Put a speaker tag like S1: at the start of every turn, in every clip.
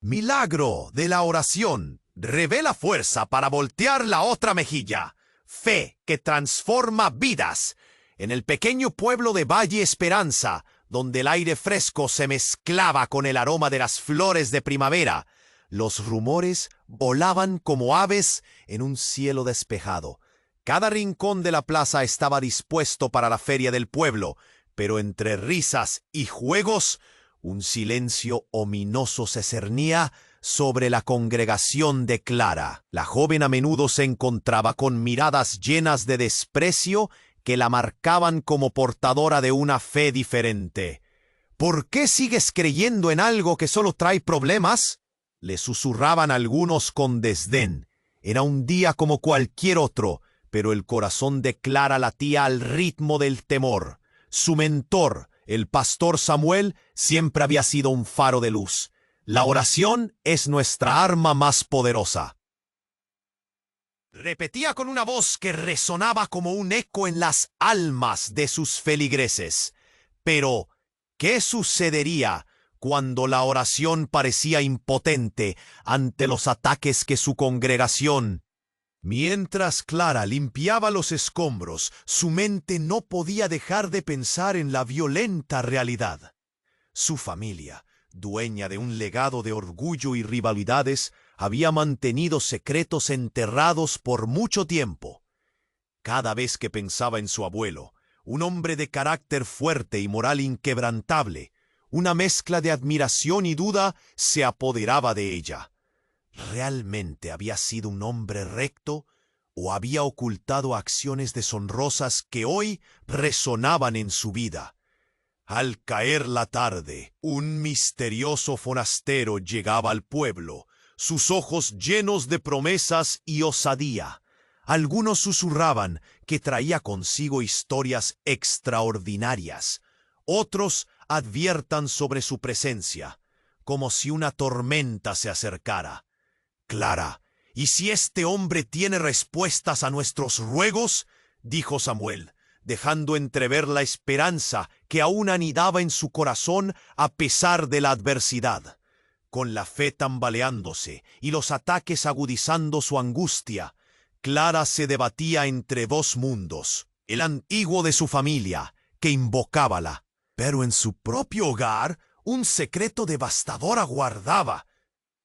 S1: Milagro de la oración. Revela fuerza para voltear la otra mejilla. Fe que transforma vidas. En el pequeño pueblo de Valle Esperanza, donde el aire fresco se mezclaba con el aroma de las flores de primavera, los rumores volaban como aves en un cielo despejado. Cada rincón de la plaza estaba dispuesto para la feria del pueblo, pero entre risas y juegos, un silencio ominoso se cernía sobre la congregación de Clara. La joven a menudo se encontraba con miradas llenas de desprecio que la marcaban como portadora de una fe diferente. ¿Por qué sigues creyendo en algo que solo trae problemas?, le susurraban algunos con desdén. Era un día como cualquier otro, pero el corazón de Clara latía al ritmo del temor. Su mentor, el pastor Samuel, siempre había sido un faro de luz. La oración es nuestra arma más poderosa. Repetía con una voz que resonaba como un eco en las almas de sus feligreses. Pero, ¿qué sucedería cuando la oración parecía impotente ante los ataques que su congregación? Mientras Clara limpiaba los escombros, su mente no podía dejar de pensar en la violenta realidad. Su familia, dueña de un legado de orgullo y rivalidades, había mantenido secretos enterrados por mucho tiempo. Cada vez que pensaba en su abuelo, un hombre de carácter fuerte y moral inquebrantable, una mezcla de admiración y duda se apoderaba de ella. ¿Realmente había sido un hombre recto o había ocultado acciones deshonrosas que hoy resonaban en su vida? Al caer la tarde, un misterioso forastero llegaba al pueblo, sus ojos llenos de promesas y osadía. Algunos susurraban que traía consigo historias extraordinarias. Otros adviertan sobre su presencia, como si una tormenta se acercara. Clara, ¿y si este hombre tiene respuestas a nuestros ruegos?, dijo Samuel, dejando entrever la esperanza que aún anidaba en su corazón a pesar de la adversidad. Con la fe tambaleándose y los ataques agudizando su angustia, Clara se debatía entre dos mundos: el antiguo de su familia, que invocábala, pero en su propio hogar un secreto devastador aguardaba.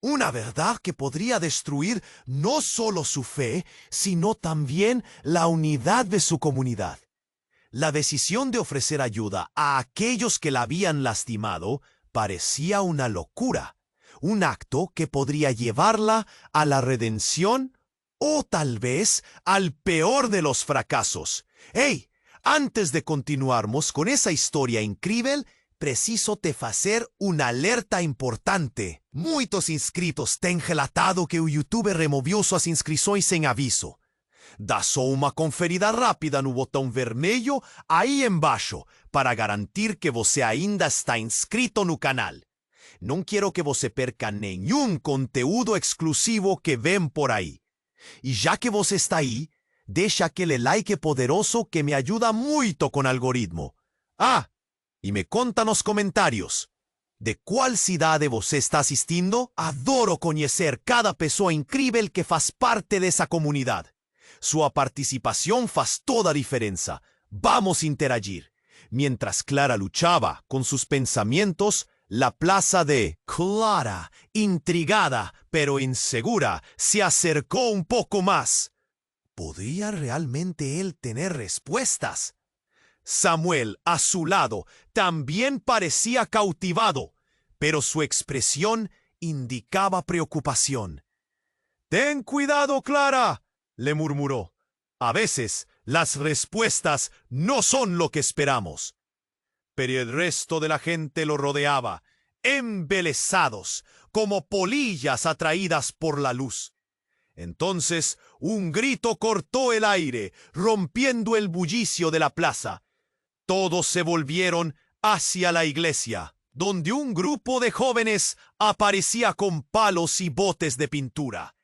S1: Una verdad que podría destruir no solo su fe, sino también la unidad de su comunidad. La decisión de ofrecer ayuda a aquellos que la habían lastimado parecía una locura, un acto que podría llevarla a la redención o tal vez al peor de los fracasos. ¡Hey! Antes de continuarmos con esa historia increíble, preciso te fazer una alerta importante. Muitos inscritos têm relatado que o YouTube removeu suas inscrições sem aviso. Dá só uma conferida rápida no botão vermelho aí embaixo para garantir que você ainda está inscrito no canal. Não quero que você perca nenhum conteúdo exclusivo que vem por aí. E já que você está aí, deixa aquele like poderoso que me ajuda muito com o algoritmo. Ah! Y me conta nos comentarios, ¿de cuál cidade você está assistindo? Adoro conhecer cada pessoa incrível que faz parte dessa comunidade. Sua participación faz toda a diferença. Vamos interagir. Mientras Clara luchaba con sus pensamientos, la plaza de Clara, intrigada pero insegura, se acercó un poco más. ¿Podría realmente él tener respuestas? Samuel, a su lado, también parecía cautivado, pero su expresión indicaba preocupación. «Ten cuidado, Clara», le murmuró. «A veces las respuestas no son lo que esperamos». Pero el resto de la gente lo rodeaba, embelesados, como polillas atraídas por la luz. Entonces un grito cortó el aire, rompiendo el bullicio de la plaza. Todos se volvieron hacia la iglesia, donde un grupo de jóvenes aparecía con palos y botes de pintura.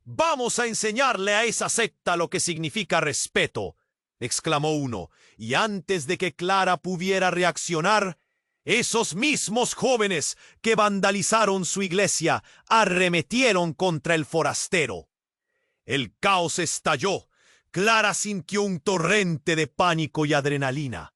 S1: «Vamos a enseñarle a esa secta lo que significa respeto», exclamó uno, y antes de que Clara pudiera reaccionar, Esos mismos jóvenes que vandalizaron su iglesia arremetieron contra el forastero. El caos estalló. Clara sintió un torrente de pánico y adrenalina.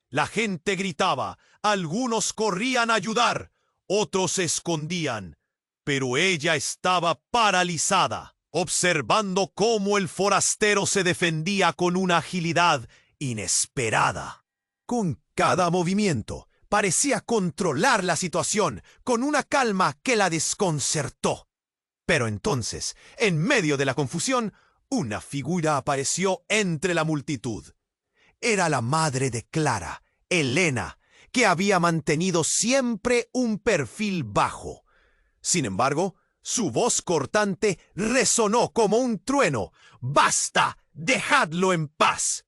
S1: La gente gritaba, algunos corrían a ayudar, otros se escondían, pero ella estaba paralizada, observando cómo el forastero se defendía con una agilidad inesperada. Con cada movimiento, parecía controlar la situación con una calma que la desconcertó. Pero entonces, en medio de la confusión, una figura apareció entre la multitud. Era la madre de Clara, Elena, que había mantenido siempre un perfil bajo. Sin embargo, su voz cortante resonó como un trueno. ¡Basta! ¡Dejadlo en paz!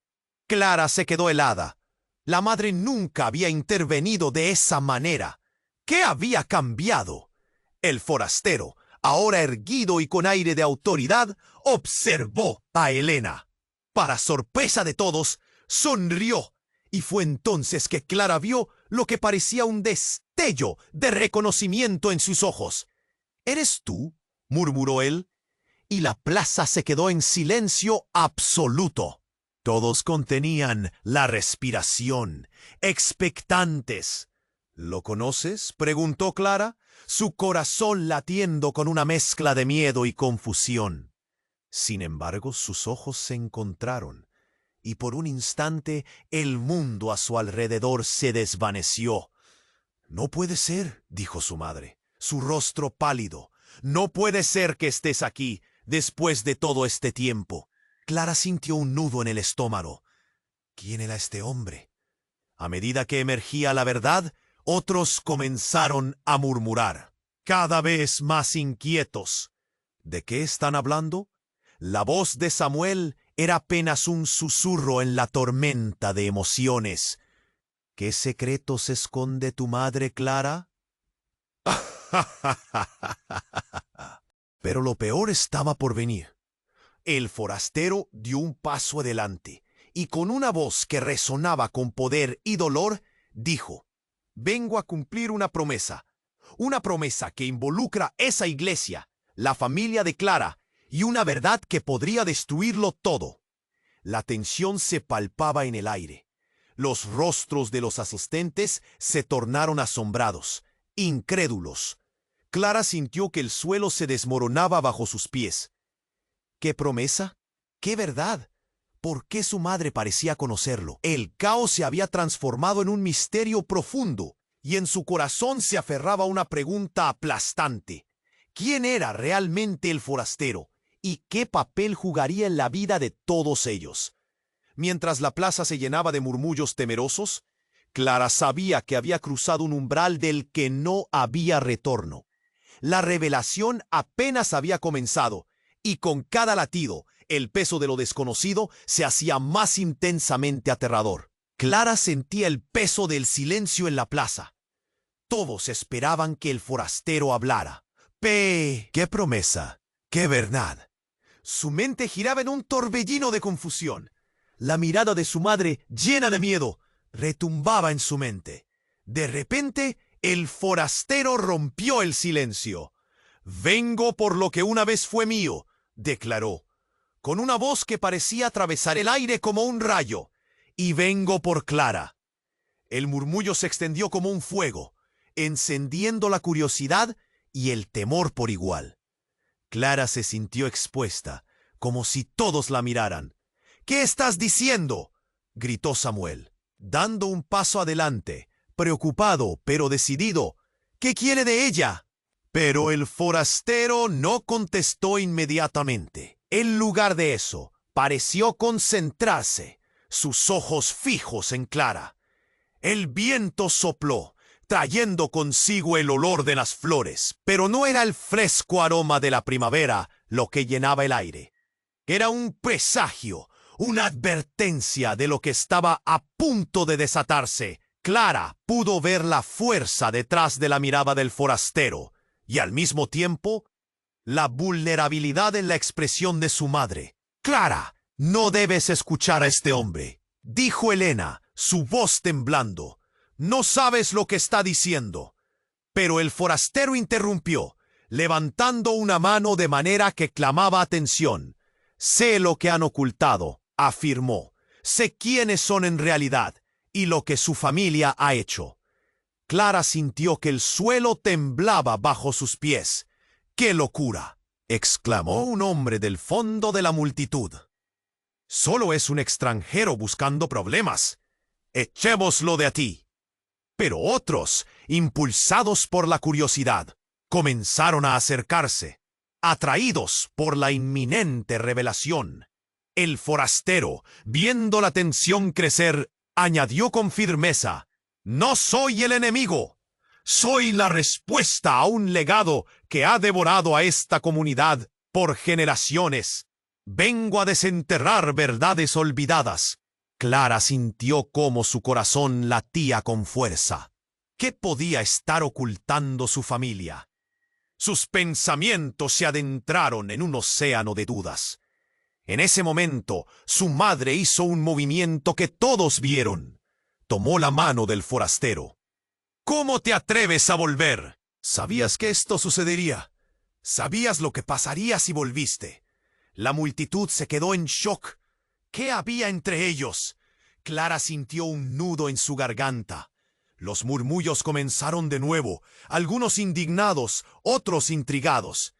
S1: Clara se quedó helada. La madre nunca había intervenido de esa manera. ¿Qué había cambiado? El forastero, ahora erguido y con aire de autoridad, observó a Elena. Para sorpresa de todos, sonrió, y fue entonces que Clara vio lo que parecía un destello de reconocimiento en sus ojos. «¿Eres tú?», murmuró él, y la plaza se quedó en silencio absoluto. Todos contenían la respiración, expectantes. «¿Lo conoces?», preguntó Clara, su corazón latiendo con una mezcla de miedo y confusión. Sin embargo, sus ojos se encontraron, y por un instante el mundo a su alrededor se desvaneció. «No puede ser», dijo su madre, su rostro pálido. «No puede ser que estés aquí después de todo este tiempo». Clara sintió un nudo en el estómago. ¿Quién era este hombre? A medida que emergía la verdad, otros comenzaron a murmurar, cada vez más inquietos. ¿De qué están hablando? La voz de Samuel era apenas un susurro en la tormenta de emociones. ¿Qué secretos esconde tu madre, Clara? Pero lo peor estaba por venir. El forastero dio un paso adelante y con una voz que resonaba con poder y dolor, dijo: «Vengo a cumplir una promesa que involucra esa iglesia, la familia de Clara y una verdad que podría destruirlo todo». La tensión se palpaba en el aire. Los rostros de los asistentes se tornaron asombrados, incrédulos. Clara sintió que el suelo se desmoronaba bajo sus pies. ¿Qué promesa? ¿Qué verdad? ¿Por qué su madre parecía conocerlo? El caos se había transformado en un misterio profundo, y en su corazón se aferraba una pregunta aplastante. ¿Quién era realmente el forastero? ¿Y qué papel jugaría en la vida de todos ellos? Mientras la plaza se llenaba de murmullos temerosos, Clara sabía que había cruzado un umbral del que no había retorno. La revelación apenas había comenzado, y con cada latido, el peso de lo desconocido se hacía más intensamente aterrador. Clara sentía el peso del silencio en la plaza. Todos esperaban que el forastero hablara. ¡Qué promesa! ¡Qué verdad! Su mente giraba en un torbellino de confusión. La mirada de su madre, llena de miedo, retumbaba en su mente. De repente, el forastero rompió el silencio. «Vengo por lo que una vez fue mío», declaró, con una voz que parecía atravesar el aire como un rayo. «Y vengo por Clara». El murmullo se extendió como un fuego, encendiendo la curiosidad y el temor por igual. Clara se sintió expuesta, como si todos la miraran. «¿Qué estás diciendo?», gritó Samuel, dando un paso adelante, preocupado pero decidido. «¿Qué quiere de ella?». Pero el forastero no contestó inmediatamente. En lugar de eso, pareció concentrarse, sus ojos fijos en Clara. El viento sopló, trayendo consigo el olor de las flores, pero no era el fresco aroma de la primavera lo que llenaba el aire. Era un presagio, una advertencia de lo que estaba a punto de desatarse. Clara pudo ver la fuerza detrás de la mirada del forastero y al mismo tiempo la vulnerabilidad en la expresión de su madre. «Clara, no debes escuchar a este hombre», dijo Elena, su voz temblando. no sabes lo que está diciendo. Pero el forastero interrumpió, levantando una mano de manera que clamaba atención. Sé lo que han ocultado, afirmó. Sé quiénes son en realidad y lo que su familia ha hecho. Clara sintió que el suelo temblaba bajo sus pies. ¡Qué locura!, exclamó un hombre del fondo de la multitud. Solo es un extranjero buscando problemas. Echémoslo de aquí. Pero otros, impulsados por la curiosidad, comenzaron a acercarse, atraídos por la inminente revelación. El forastero, viendo la tensión crecer, añadió con firmeza: «No soy el enemigo. Soy la respuesta a un legado que ha devorado a esta comunidad por generaciones. Vengo a desenterrar verdades olvidadas». Clara sintió cómo su corazón latía con fuerza. ¿Qué podía estar ocultando su familia? Sus pensamientos se adentraron en un océano de dudas. En ese momento, su madre hizo un movimiento que todos vieron. Tomó la mano del forastero. «¿Cómo te atreves a volver? Sabías que esto sucedería. Sabías lo que pasaría si volviste». La multitud se quedó en shock. ¿Qué había entre ellos? Clara sintió un nudo en su garganta. Los murmullos comenzaron de nuevo, algunos indignados, otros intrigados.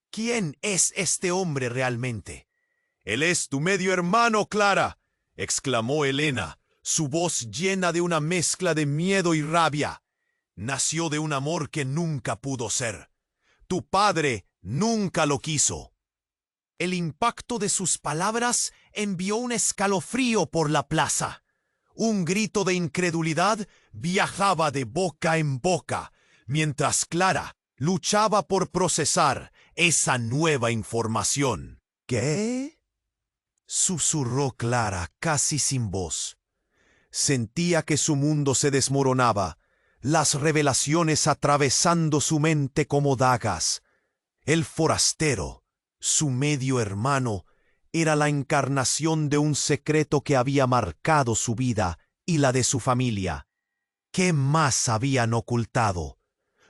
S1: ¿Quién es este hombre realmente? «Él es tu medio hermano, Clara», exclamó Elena, su voz llena de una mezcla de miedo y rabia. «Nació de un amor que nunca pudo ser. Tu padre nunca lo quiso». El impacto de sus palabras envió un escalofrío por la plaza. Un grito de incredulidad viajaba de boca en boca, mientras Clara luchaba por procesar esa nueva información. «¿Qué?», susurró Clara casi sin voz. Sentía que su mundo se desmoronaba, las revelaciones atravesando su mente como dagas. El forastero, su medio hermano, era la encarnación de un secreto que había marcado su vida y la de su familia. ¿Qué más habían ocultado?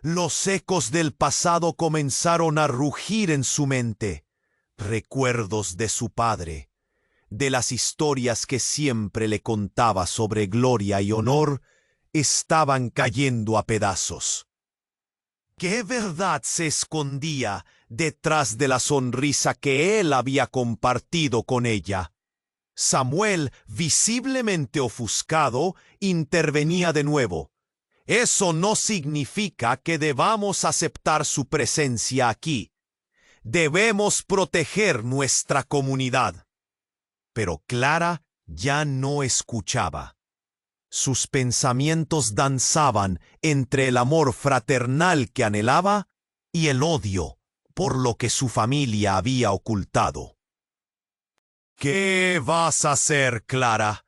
S1: Los ecos del pasado comenzaron a rugir en su mente. Recuerdos de su padre, de las historias que siempre le contaba sobre gloria y honor, estaban cayendo a pedazos. ¿Qué verdad se escondía detrás de la sonrisa que él había compartido con ella? Samuel, visiblemente ofuscado, intervenía de nuevo. «Eso no significa que debamos aceptar su presencia aquí. Debemos proteger nuestra comunidad». Pero Clara ya no escuchaba. Sus pensamientos danzaban entre el amor fraternal que anhelaba y el odio por lo que su familia había ocultado. «¿Qué vas a hacer, Clara?»,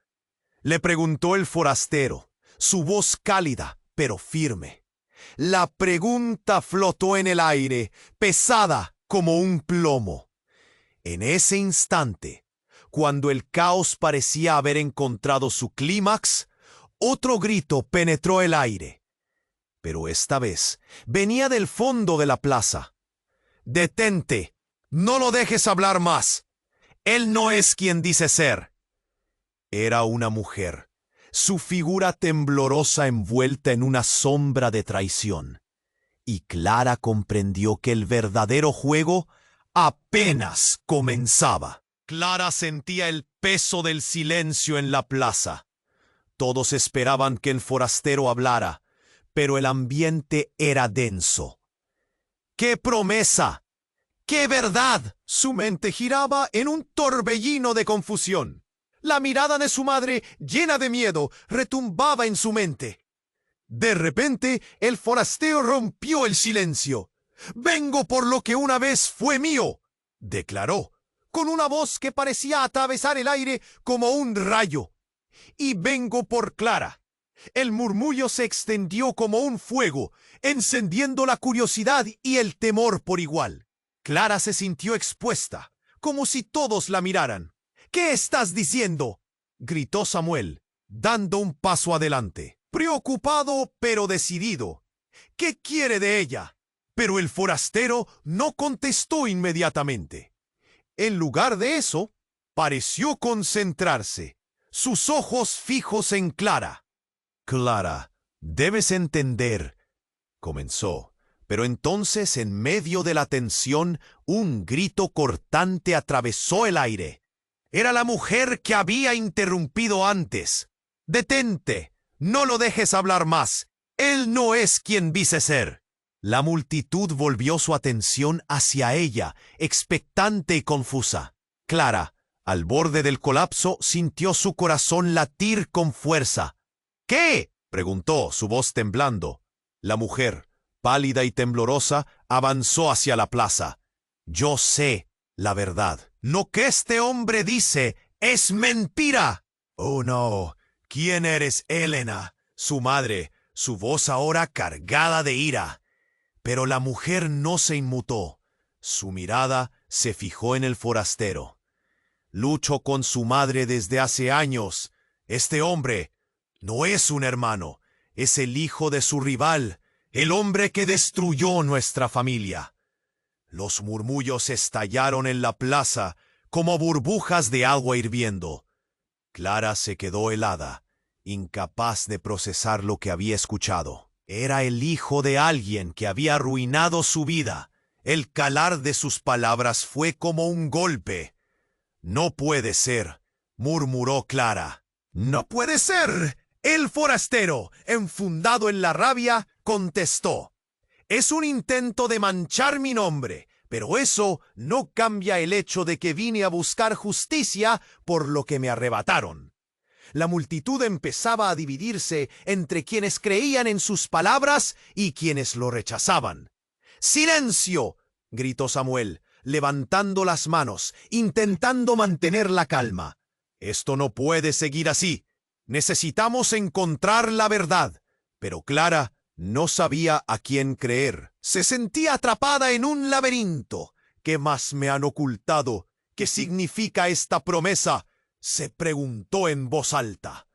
S1: le preguntó el forastero, su voz cálida pero firme. La pregunta flotó en el aire, pesada como un plomo. En ese instante, cuando el caos parecía haber encontrado su clímax, otro grito penetró el aire. Pero esta vez venía del fondo de la plaza. «Detente, no lo dejes hablar más. Él no es quien dice ser». Era una mujer, su figura temblorosa envuelta en una sombra de traición. Y Clara comprendió que el verdadero juego apenas comenzaba. Clara sentía el peso del silencio en la plaza. Todos esperaban que el forastero hablara, pero el ambiente era denso. ¡Qué promesa! ¡Qué verdad! Su mente giraba en un torbellino de confusión. La mirada de su madre, llena de miedo, retumbaba en su mente. De repente, el forastero rompió el silencio. «Vengo por lo que una vez fue mío», declaró, con una voz que parecía atravesar el aire como un rayo. «Y vengo por Clara». El murmullo se extendió como un fuego, encendiendo la curiosidad y el temor por igual. Clara se sintió expuesta, como si todos la miraran. «¿Qué estás diciendo?», gritó Samuel, dando un paso adelante. preocupado pero decidido. ¿Qué quiere de ella? Pero el forastero no contestó inmediatamente. En lugar de eso, pareció concentrarse, sus ojos fijos en Clara. Clara, debes entender, comenzó, pero entonces en medio de la tensión un grito cortante atravesó el aire. Era la mujer que había interrumpido antes. ¡Detente! No lo dejes hablar más. Él no es quien dice ser. La multitud volvió su atención hacia ella, expectante y confusa. Clara, al borde del colapso, sintió su corazón latir con fuerza. ¿Qué? Preguntó, su voz temblando. La mujer, pálida y temblorosa, avanzó hacia la plaza. Yo sé la verdad. Lo que este hombre dice es mentira. Oh, no. ¿Quién eres, Elena? Su madre, su voz ahora cargada de ira. Pero la mujer no se inmutó. Su mirada se fijó en el forastero. Lucho con su madre desde hace años. Este hombre no es un hermano, es el hijo de su rival, el hombre que destruyó nuestra familia. Los murmullos estallaron en la plaza como burbujas de agua hirviendo. Clara se quedó helada, incapaz de procesar lo que había escuchado. Era el hijo de alguien que había arruinado su vida. El calar de sus palabras fue como un golpe. No puede ser, murmuró Clara. No puede ser. El forastero, enfundado en la rabia, contestó. Es un intento de manchar mi nombre, pero eso no cambia el hecho de que vine a buscar justicia por lo que me arrebataron. La multitud empezaba a dividirse entre quienes creían en sus palabras y quienes lo rechazaban. ¡Silencio!, gritó Samuel, levantando las manos, intentando mantener la calma. Esto no puede seguir así. Necesitamos encontrar la verdad. Pero Clara no sabía a quién creer. Se sentía atrapada en un laberinto. ¿Qué más me han ocultado? ¿Qué significa esta promesa?, se preguntó en voz alta.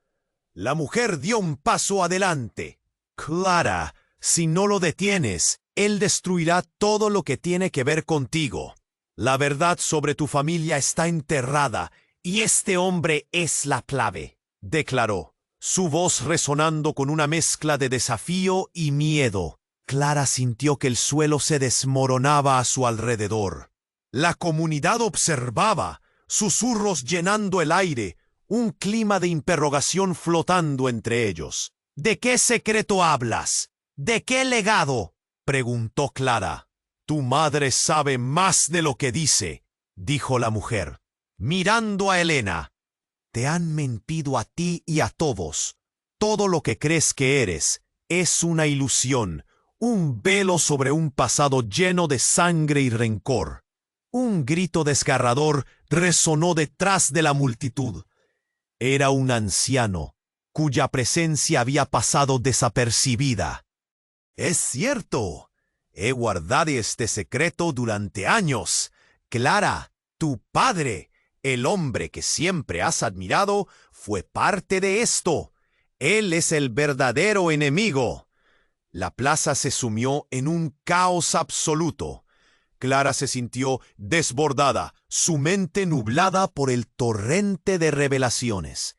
S1: La mujer dio un paso adelante. Clara, si no lo detienes, él destruirá todo lo que tiene que ver contigo. La verdad sobre tu familia está enterrada y este hombre es la clave, declaró, su voz resonando con una mezcla de desafío y miedo. Clara sintió que el suelo se desmoronaba a su alrededor. La comunidad observaba, susurros llenando el aire, un clima de interrogación flotando entre ellos. ¿De qué secreto hablas? ¿De qué legado?, preguntó Clara. Tu madre sabe más de lo que dice, dijo la mujer, mirando a Elena. Te han mentido a ti y a todos. Todo lo que crees que eres es una ilusión, un velo sobre un pasado lleno de sangre y rencor. Un grito desgarrador resonó detrás de la multitud. Era un anciano, cuya presencia había pasado desapercibida. Es cierto, he guardado este secreto durante años. Clara, tu padre, el hombre que siempre has admirado, fue parte de esto. Él es el verdadero enemigo. La plaza se sumió en un caos absoluto. Clara se sintió desbordada, su mente nublada por el torrente de revelaciones.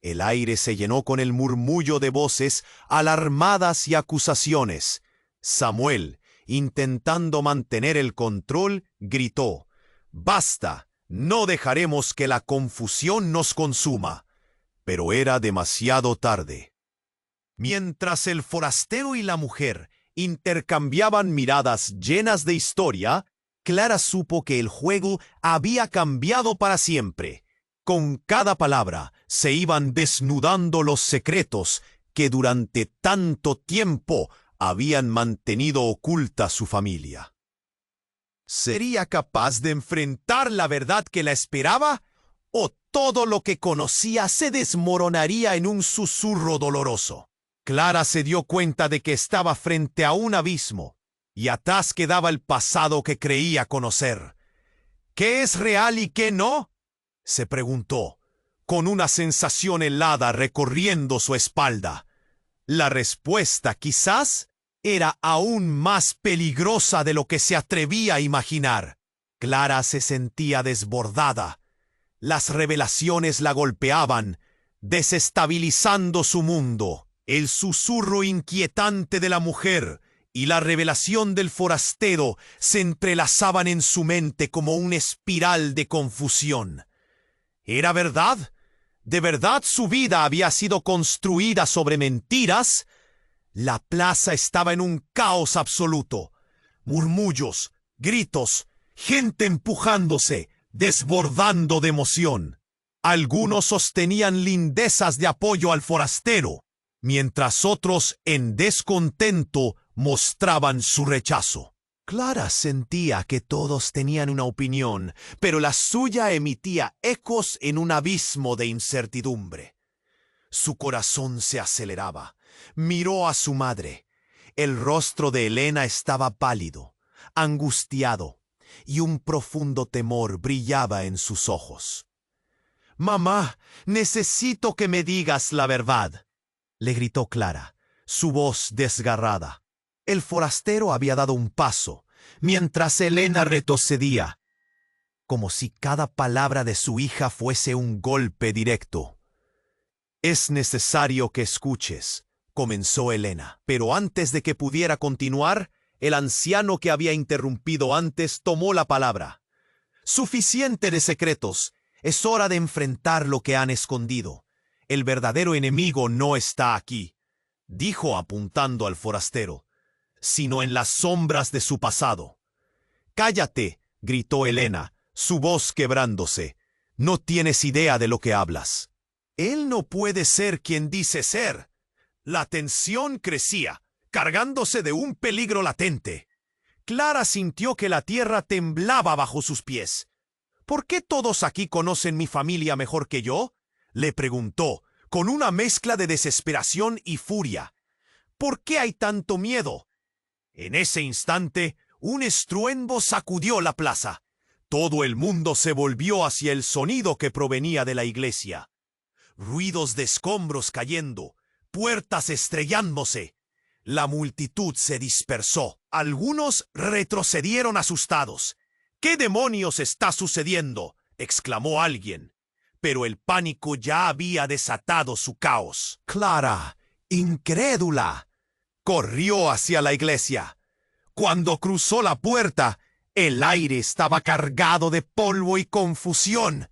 S1: El aire se llenó con el murmullo de voces alarmadas y acusaciones. Samuel, intentando mantener el control, gritó: «¡Basta! No dejaremos que la confusión nos consuma». Pero era demasiado tarde. Mientras el forastero y la mujer intercambiaban miradas llenas de historia, Clara supo que el juego había cambiado para siempre. Con cada palabra se iban desnudando los secretos que durante tanto tiempo habían mantenido oculta su familia. ¿Sería capaz de enfrentar la verdad que la esperaba? ¿O todo lo que conocía se desmoronaría en un susurro doloroso? Clara se dio cuenta de que estaba frente a un abismo, y atrás quedaba el pasado que creía conocer. ¿Qué es real y qué no?, se preguntó, con una sensación helada recorriendo su espalda. La respuesta, quizás, era aún más peligrosa de lo que se atrevía a imaginar. Clara se sentía desbordada. Las revelaciones la golpeaban, desestabilizando su mundo. El susurro inquietante de la mujer y la revelación del forastero se entrelazaban en su mente como una espiral de confusión. ¿Era verdad? ¿De verdad su vida había sido construida sobre mentiras? La plaza estaba en un caos absoluto. Murmullos, gritos, gente empujándose, desbordando de emoción. Algunos sostenían lindezas de apoyo al forastero, mientras otros, en descontento, mostraban su rechazo. Clara sentía que todos tenían una opinión, pero la suya emitía ecos en un abismo de incertidumbre. Su corazón se aceleraba. Miró a su madre. El rostro de Elena estaba pálido, angustiado, y un profundo temor brillaba en sus ojos. «Mamá, necesito que me digas la verdad», le gritó Clara, su voz desgarrada. El forastero había dado un paso, mientras Elena retrocedía, como si cada palabra de su hija fuese un golpe directo. «Es necesario que escuches», comenzó Elena, pero antes de que pudiera continuar, el anciano que había interrumpido antes tomó la palabra. «Suficiente de secretos. Es hora de enfrentar lo que han escondido. El verdadero enemigo no está aquí», dijo apuntando al forastero, «sino en las sombras de su pasado». «Cállate», gritó Elena, su voz quebrándose. «No tienes idea de lo que hablas». «Él no puede ser quien dice ser». La tensión crecía, cargándose de un peligro latente. Clara sintió que la tierra temblaba bajo sus pies. «¿Por qué todos aquí conocen mi familia mejor que yo?», le preguntó, con una mezcla de desesperación y furia. «¿Por qué hay tanto miedo?». En ese instante, un estruendo sacudió la plaza. Todo el mundo se volvió hacia el sonido que provenía de la iglesia. Ruidos de escombros cayendo, puertas estrellándose. La multitud se dispersó. Algunos retrocedieron asustados. «¿Qué demonios está sucediendo?», exclamó alguien. Pero el pánico ya había desatado su caos. Clara, incrédula, corrió hacia la iglesia. Cuando cruzó la puerta, el aire estaba cargado de polvo y confusión.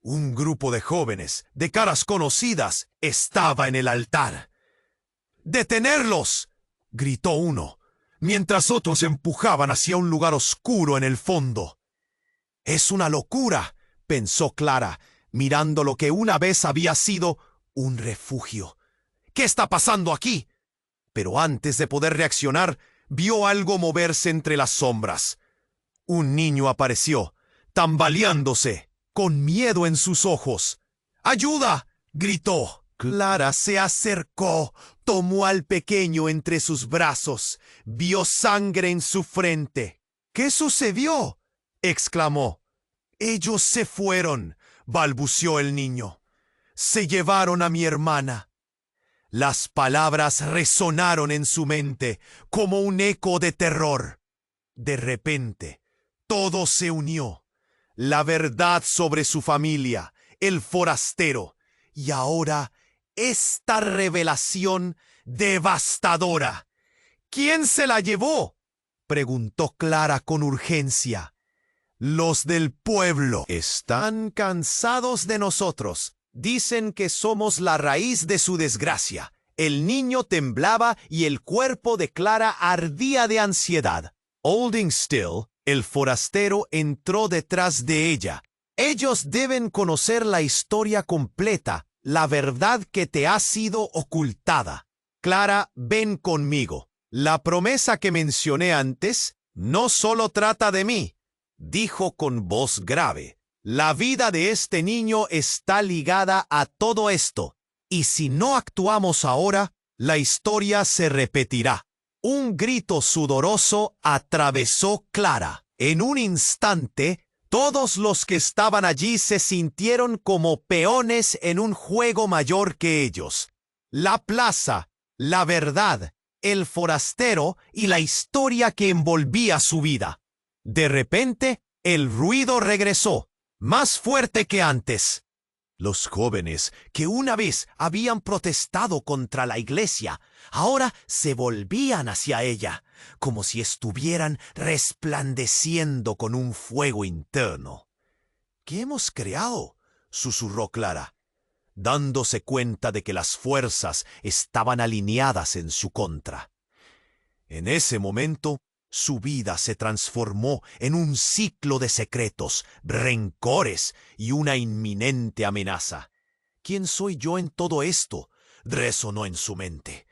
S1: Un grupo de jóvenes, de caras conocidas, estaba en el altar. «¡Detenerlos!», gritó uno, mientras otros empujaban hacia un lugar oscuro en el fondo. «Es una locura», pensó Clara, mirando lo que una vez había sido un refugio. «¿Qué está pasando aquí?». Pero antes de poder reaccionar, vio algo moverse entre las sombras. Un niño apareció, tambaleándose, con miedo en sus ojos. «¡Ayuda!», gritó. Clara se acercó, tomó al pequeño entre sus brazos, vio sangre en su frente. «¿Qué sucedió?», exclamó. «Ellos se fueron», balbuceó el niño. «Se llevaron a mi hermana». Las palabras resonaron en su mente como un eco de terror. De repente, todo se unió. La verdad sobre su familia, el forastero, y ahora esta revelación devastadora. «¿Quién se la llevó?», preguntó Clara con urgencia. «Los del pueblo están cansados de nosotros. Dicen que somos la raíz de su desgracia». El niño temblaba y el cuerpo de Clara ardía de ansiedad. Holding still, el forastero entró detrás de ella. «Ellos deben conocer la historia completa, la verdad que te ha sido ocultada. Clara, ven conmigo. La promesa que mencioné antes no solo trata de mí», dijo con voz grave. «La vida de este niño está ligada a todo esto, y si no actuamos ahora, la historia se repetirá». Un grito sudoroso atravesó Clara. En un instante, todos los que estaban allí se sintieron como peones en un juego mayor que ellos. La plaza, la verdad, el forastero y la historia que envolvía su vida. De repente, el ruido regresó, más fuerte que antes. Los jóvenes, que una vez habían protestado contra la iglesia, ahora se volvían hacia ella, como si estuvieran resplandeciendo con un fuego interno. ¿Qué hemos creado?, susurró Clara, dándose cuenta de que las fuerzas estaban alineadas en su contra. En ese momento, su vida se transformó en un ciclo de secretos, rencores y una inminente amenaza. ¿Quién soy yo en todo esto?, resonó en su mente.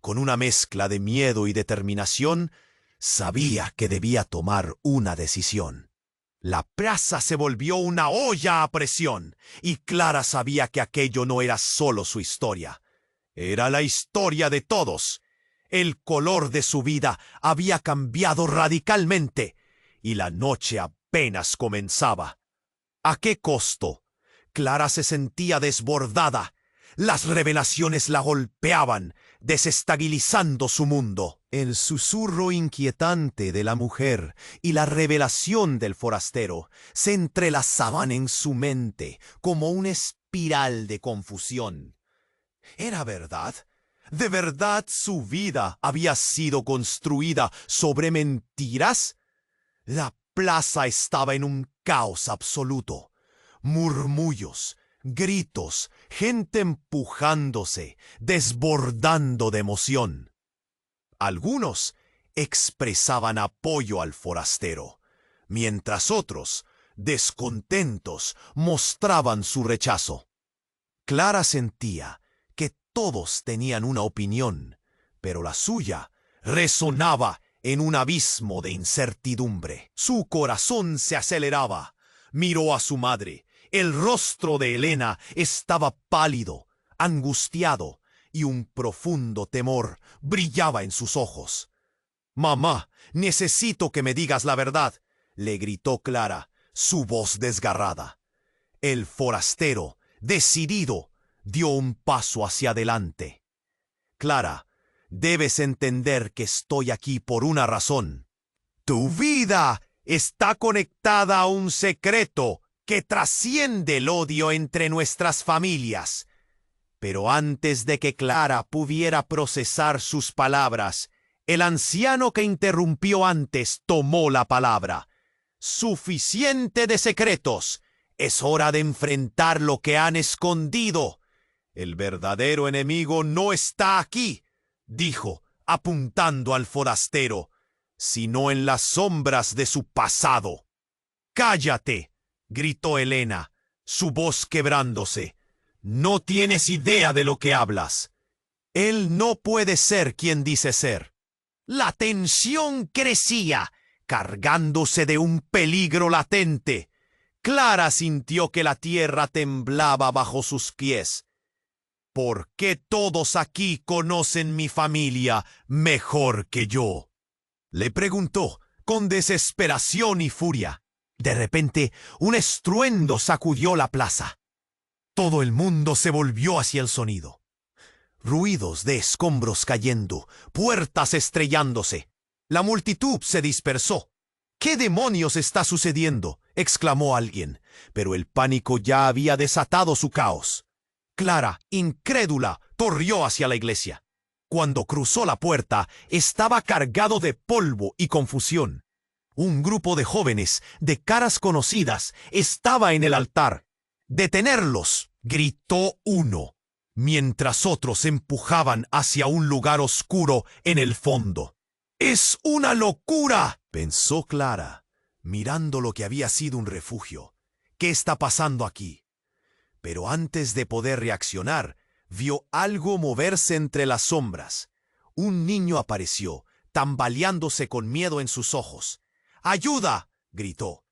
S1: Con una mezcla de miedo y determinación, sabía que debía tomar una decisión. La plaza se volvió una olla a presión, y Clara sabía que aquello no era solo su historia. Era la historia de todos. El color de su vida había cambiado radicalmente, y la noche apenas comenzaba. ¿A qué costo? Clara se sentía desbordada. Las revelaciones la golpeaban, desestabilizando su mundo. El susurro inquietante de la mujer y la revelación del forastero se entrelazaban en su mente como una espiral de confusión. ¿Era verdad? ¿De verdad su vida había sido construida sobre mentiras? La plaza estaba en un caos absoluto. Murmullos, gritos, gente empujándose, desbordando de emoción. Algunos expresaban apoyo al forastero, mientras otros, descontentos, mostraban su rechazo. Clara sentía que todos tenían una opinión, pero la suya resonaba en un abismo de incertidumbre. Su corazón se aceleraba. Miró a su madre. El rostro de Elena estaba pálido, angustiado, y un profundo temor brillaba en sus ojos. «Mamá, necesito que me digas la verdad», le gritó Clara, su voz desgarrada. El forastero, decidido, dio un paso hacia adelante. «Clara, debes entender que estoy aquí por una razón. Tu vida está conectada a un secreto que trasciende el odio entre nuestras familias». Pero antes de que Clara pudiera procesar sus palabras, el anciano que interrumpió antes tomó la palabra. «Suficiente de secretos. Es hora de enfrentar lo que han escondido. El verdadero enemigo no está aquí», dijo, apuntando al forastero, «sino en las sombras de su pasado». «Cállate», gritó Elena, su voz quebrándose. «No tienes idea de lo que hablas. Él no puede ser quien dice ser». La tensión crecía, cargándose de un peligro latente. Clara sintió que la tierra temblaba bajo sus pies. «¿Por qué todos aquí conocen mi familia mejor que yo?», le preguntó, con desesperación y furia. De repente, un estruendo sacudió la plaza. Todo el mundo se volvió hacia el sonido. Ruidos de escombros cayendo, puertas estrellándose. La multitud se dispersó. «¿Qué demonios está sucediendo?», exclamó alguien, pero el pánico ya había desatado su caos. Clara, incrédula, corrió hacia la iglesia. Cuando cruzó la puerta, estaba cargado de polvo y confusión. Un grupo de jóvenes, de caras conocidas, estaba en el altar. «¡Detenerlos!», gritó uno, mientras otros empujaban hacia un lugar oscuro en el fondo. «¡Es una locura!», pensó Clara, mirando lo que había sido un refugio. «¿Qué está pasando aquí?». Pero antes de poder reaccionar, vio algo moverse entre las sombras. Un niño apareció, tambaleándose con miedo en sus ojos. «¡Ayuda!», gritó.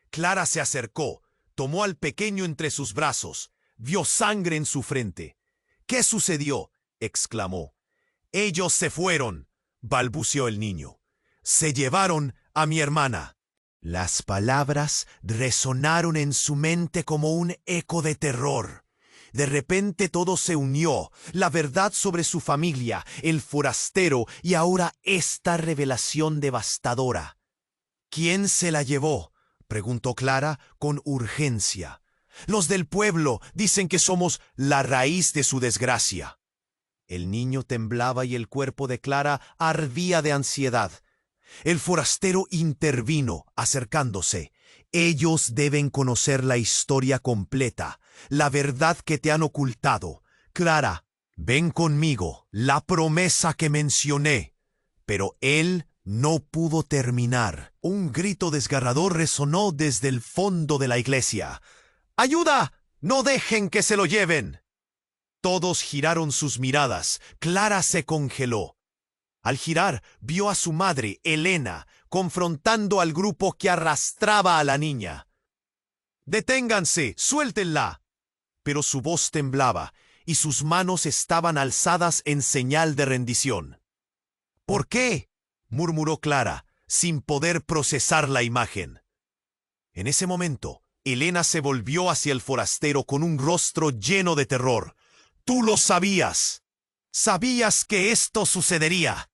S1: Clara se acercó, tomó al pequeño entre sus brazos, vio sangre en su frente. «¿Qué sucedió?», exclamó. «Ellos se fueron», balbuceó el niño. «Se llevaron a mi hermana». Las palabras resonaron en su mente como un eco de terror. De repente todo se unió, la verdad sobre su familia, el forastero y ahora esta revelación devastadora. ¿Quién se la llevó?, preguntó Clara con urgencia. Los del pueblo dicen que somos la raíz de su desgracia. El niño temblaba y el cuerpo de Clara ardía de ansiedad. El forastero intervino, acercándose. Ellos deben conocer la historia completa, la verdad que te han ocultado. Clara, ven conmigo, la promesa que mencioné. Pero él no pudo terminar. Un grito desgarrador resonó desde el fondo de la iglesia. ¡Ayuda! ¡No dejen que se lo lleven! Todos giraron sus miradas. Clara se congeló. Al girar, vio a su madre, Elena, confrontando al grupo que arrastraba a la niña. ¡Deténganse! ¡Suéltenla! Pero su voz temblaba y sus manos estaban alzadas en señal de rendición. ¿Por qué?, murmuró Clara, sin poder procesar la imagen. En ese momento, Elena se volvió hacia el forastero con un rostro lleno de terror. ¡Tú lo sabías! ¡Sabías que esto sucedería!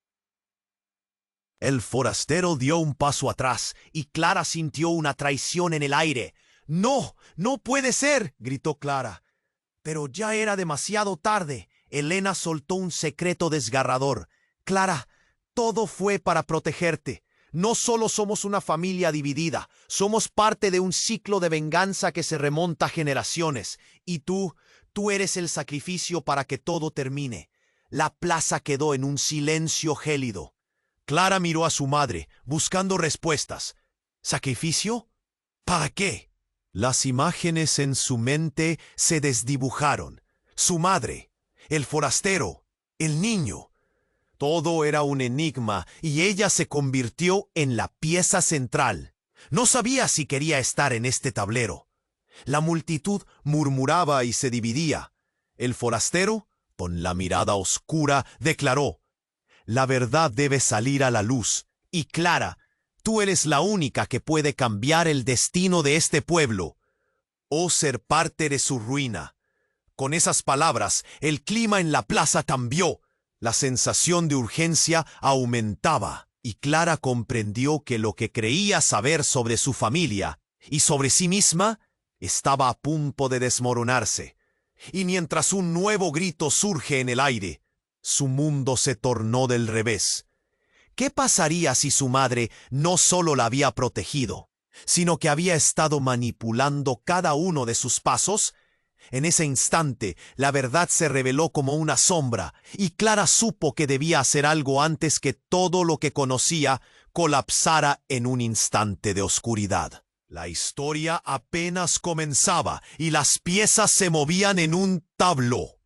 S1: El forastero dio un paso atrás y Clara sintió una traición en el aire. ¡No! ¡No puede ser!, gritó Clara. Pero ya era demasiado tarde. Elena soltó un secreto desgarrador. Clara, todo fue para protegerte. No solo somos una familia dividida, somos parte de un ciclo de venganza que se remonta a generaciones. Y tú eres el sacrificio para que todo termine. La plaza quedó en un silencio gélido. Clara miró a su madre, buscando respuestas. ¿Sacrificio? ¿Para qué? Las imágenes en su mente se desdibujaron. Su madre, el forastero, el niño. Todo era un enigma y ella se convirtió en la pieza central. No sabía si quería estar en este tablero. La multitud murmuraba y se dividía. El forastero, con la mirada oscura, declaró: la verdad debe salir a la luz. Y Clara, tú eres la única que puede cambiar el destino de este pueblo, o ser parte de su ruina. Con esas palabras, el clima en la plaza cambió. La sensación de urgencia aumentaba, y Clara comprendió que lo que creía saber sobre su familia y sobre sí misma estaba a punto de desmoronarse. Y mientras un nuevo grito surge en el aire, su mundo se tornó del revés. ¿Qué pasaría si su madre no solo la había protegido, sino que había estado manipulando cada uno de sus pasos? En ese instante, la verdad se reveló como una sombra, y Clara supo que debía hacer algo antes que todo lo que conocía colapsara en un instante de oscuridad. La historia apenas comenzaba, y las piezas se movían en un tabló.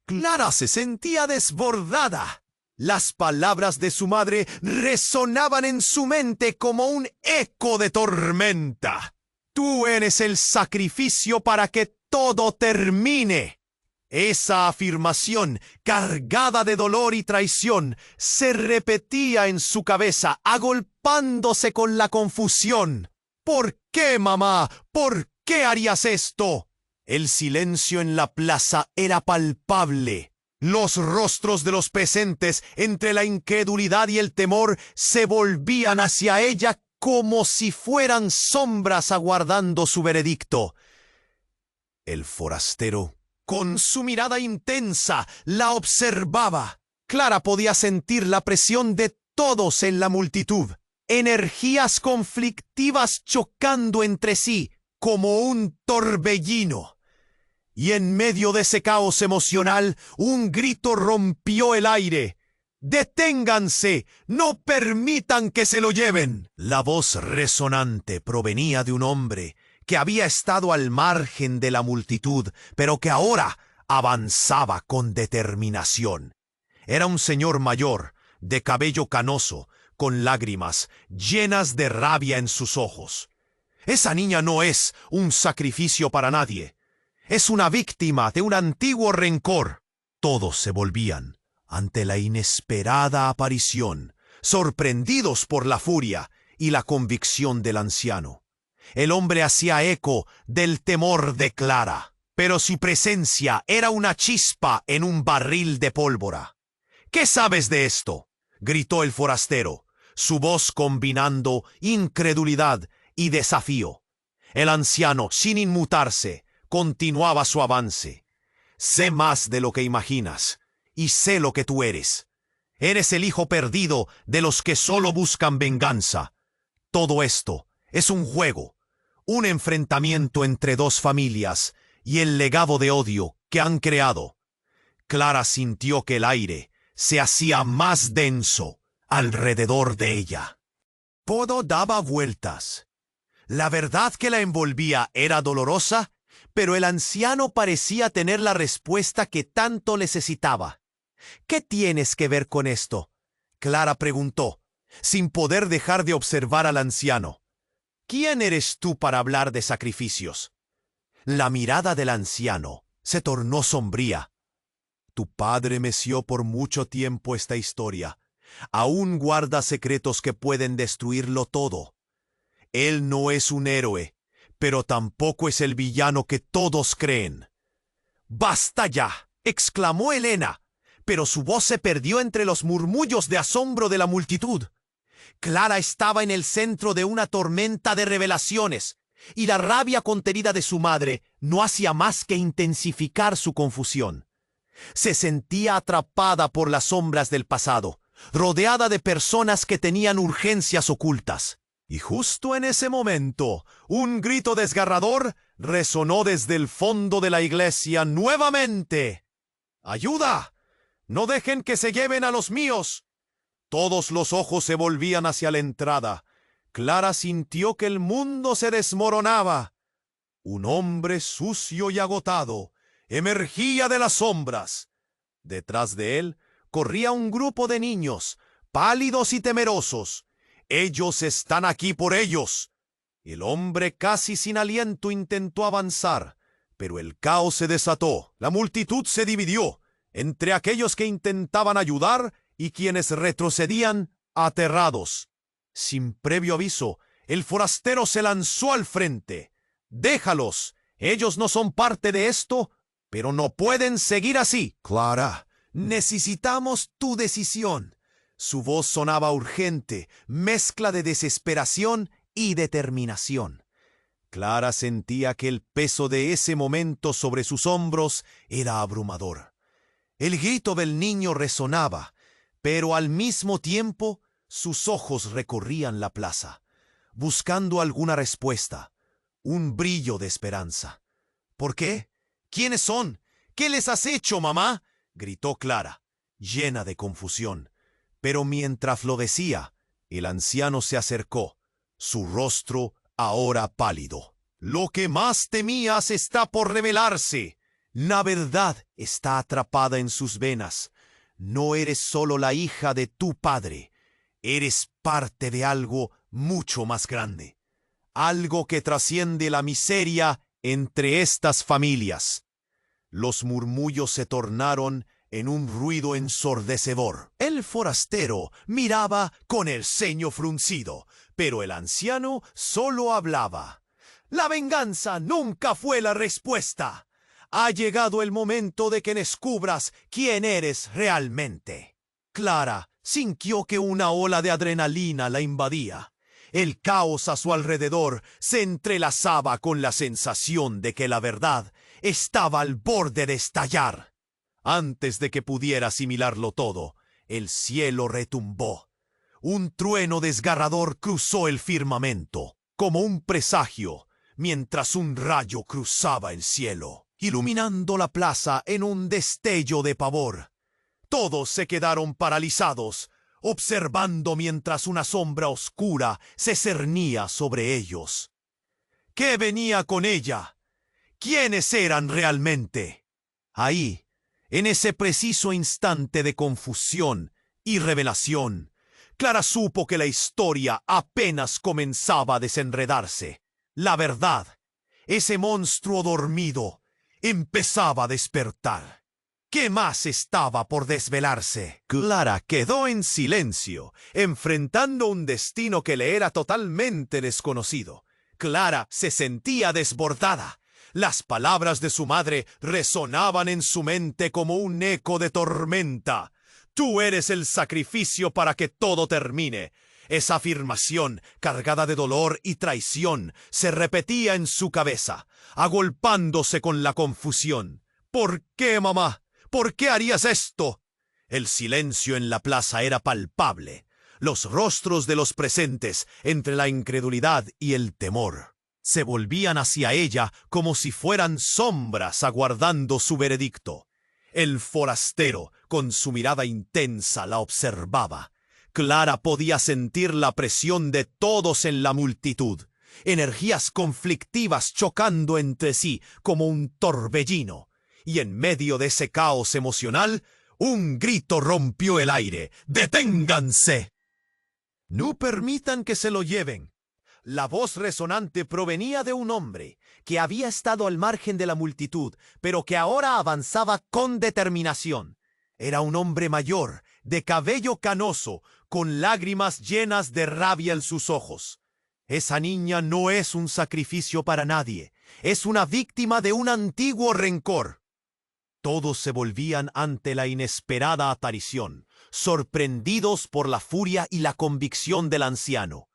S1: Clara se sentía desbordada. Las palabras de su madre resonaban en su mente como un eco de tormenta. Tú eres el sacrificio para que todo termine. Esa afirmación, cargada de dolor y traición, se repetía en su cabeza, agolpándose con la confusión. ¿Por qué, mamá? ¿Por qué harías esto? El silencio en la plaza era palpable. Los rostros de los presentes, entre la incredulidad y el temor, se volvían hacia ella como si fueran sombras aguardando su veredicto. El forastero, con su mirada intensa, la observaba. Clara podía sentir la presión de todos en la multitud, energías conflictivas chocando entre sí como un torbellino. Y en medio de ese caos emocional, un grito rompió el aire. ¡Deténganse! ¡No permitan que se lo lleven! La voz resonante provenía de un hombre que había estado al margen de la multitud, pero que ahora avanzaba con determinación. Era un señor mayor, de cabello canoso, con lágrimas llenas de rabia en sus ojos. Esa niña no es un sacrificio para nadie. Es una víctima de un antiguo rencor. Todos se volvían ante la inesperada aparición, sorprendidos por la furia y la convicción del anciano. El hombre hacía eco del temor de Clara. pero su presencia era una chispa en un barril de pólvora. ¿Qué sabes de esto?, gritó el forastero, su voz combinando incredulidad y desafío. El anciano, sin inmutarse, continuaba su avance. Sé más de lo que imaginas, y sé lo que tú eres. Eres el hijo perdido de los que solo buscan venganza. Todo esto es un juego, un enfrentamiento entre dos familias y el legado de odio que han creado. Clara sintió que el aire se hacía más denso alrededor de ella. Todo daba vueltas. La verdad que la envolvía era dolorosa, pero el anciano parecía tener la respuesta que tanto necesitaba. ¿Qué tienes que ver con esto?, Clara preguntó, sin poder dejar de observar al anciano. ¿Quién eres tú para hablar de sacrificios? La mirada del anciano se tornó sombría. Tu padre meció por mucho tiempo esta historia. Aún guarda secretos que pueden destruirlo todo. Él no es un héroe, pero tampoco es el villano que todos creen. ¡Basta ya!, exclamó Helena, pero su voz se perdió entre los murmullos de asombro de la multitud. Clara estaba en el centro de una tormenta de revelaciones, y la rabia contenida de su madre no hacía más que intensificar su confusión. Se sentía atrapada por las sombras del pasado, rodeada de personas que tenían urgencias ocultas. Y justo en ese momento, un grito desgarrador resonó desde el fondo de la iglesia nuevamente. ¡Ayuda! ¡No dejen que se lleven a los míos! Todos los ojos se volvían hacia la entrada. Clara sintió que el mundo se desmoronaba. Un hombre sucio y agotado emergía de las sombras. Detrás de él corría un grupo de niños, pálidos y temerosos. Ellos están aquí por ellos. El hombre, casi sin aliento, intentó avanzar, pero el caos se desató. La multitud se dividió entre aquellos que intentaban ayudar y quienes retrocedían aterrados. Sin previo aviso, el forastero se lanzó al frente. «Déjalos. Ellos no son parte de esto, pero no pueden seguir así». «Clara, necesitamos tu decisión». Su voz sonaba urgente, mezcla de desesperación y determinación. Clara sentía que el peso de ese momento sobre sus hombros era abrumador. El grito del niño resonaba, pero al mismo tiempo sus ojos recorrían la plaza, buscando alguna respuesta, un brillo de esperanza. ¿Por qué? ¿Quiénes son? ¿Qué les has hecho, mamá?, gritó Clara, llena de confusión. Pero mientras lo decía, el anciano se acercó, su rostro ahora pálido. «Lo que más temías está por revelarse. La verdad está atrapada en sus venas. No eres solo la hija de tu padre. Eres parte de algo mucho más grande. Algo que trasciende la miseria entre estas familias». Los murmullos se tornaron en un ruido ensordecedor. El forastero miraba con el ceño fruncido, pero el anciano solo hablaba. «La venganza nunca fue la respuesta. Ha llegado el momento de que descubras quién eres realmente». Clara sintió que una ola de adrenalina la invadía. El caos a su alrededor se entrelazaba con la sensación de que la verdad estaba al borde de estallar. Antes de que pudiera asimilarlo todo, el cielo retumbó. Un trueno desgarrador cruzó el firmamento, como un presagio, mientras un rayo cruzaba el cielo, iluminando la plaza en un destello de pavor. Todos se quedaron paralizados, observando mientras una sombra oscura se cernía sobre ellos. ¿Qué venía con ella? ¿Quiénes eran realmente? Ahí, en ese preciso instante de confusión y revelación, Clara supo que la historia apenas comenzaba a desenredarse. La verdad, ese monstruo dormido, empezaba a despertar. ¿Qué más estaba por desvelarse? Clara quedó en silencio, enfrentando un destino que le era totalmente desconocido. Clara se sentía desbordada. Las palabras de su madre resonaban en su mente como un eco de tormenta. Tú eres el sacrificio para que todo termine. Esa afirmación, cargada de dolor y traición, se repetía en su cabeza, agolpándose con la confusión. ¿Por qué, mamá? ¿Por qué harías esto? El silencio en la plaza era palpable. Los rostros de los presentes, entre la incredulidad y el temor, se volvían hacia ella como si fueran sombras aguardando su veredicto. El forastero, con su mirada intensa, la observaba. Clara podía sentir la presión de todos en la multitud, energías conflictivas chocando entre sí como un torbellino, y en medio de ese caos emocional, un grito rompió el aire. ¡Deténganse! No permitan que se lo lleven. La voz resonante provenía de un hombre que había estado al margen de la multitud, pero que ahora avanzaba con determinación. Era un hombre mayor, de cabello canoso, con lágrimas llenas de rabia en sus ojos. Esa niña no es un sacrificio para nadie, es una víctima de un antiguo rencor. Todos se volvían ante la inesperada aparición, sorprendidos por la furia y la convicción del anciano.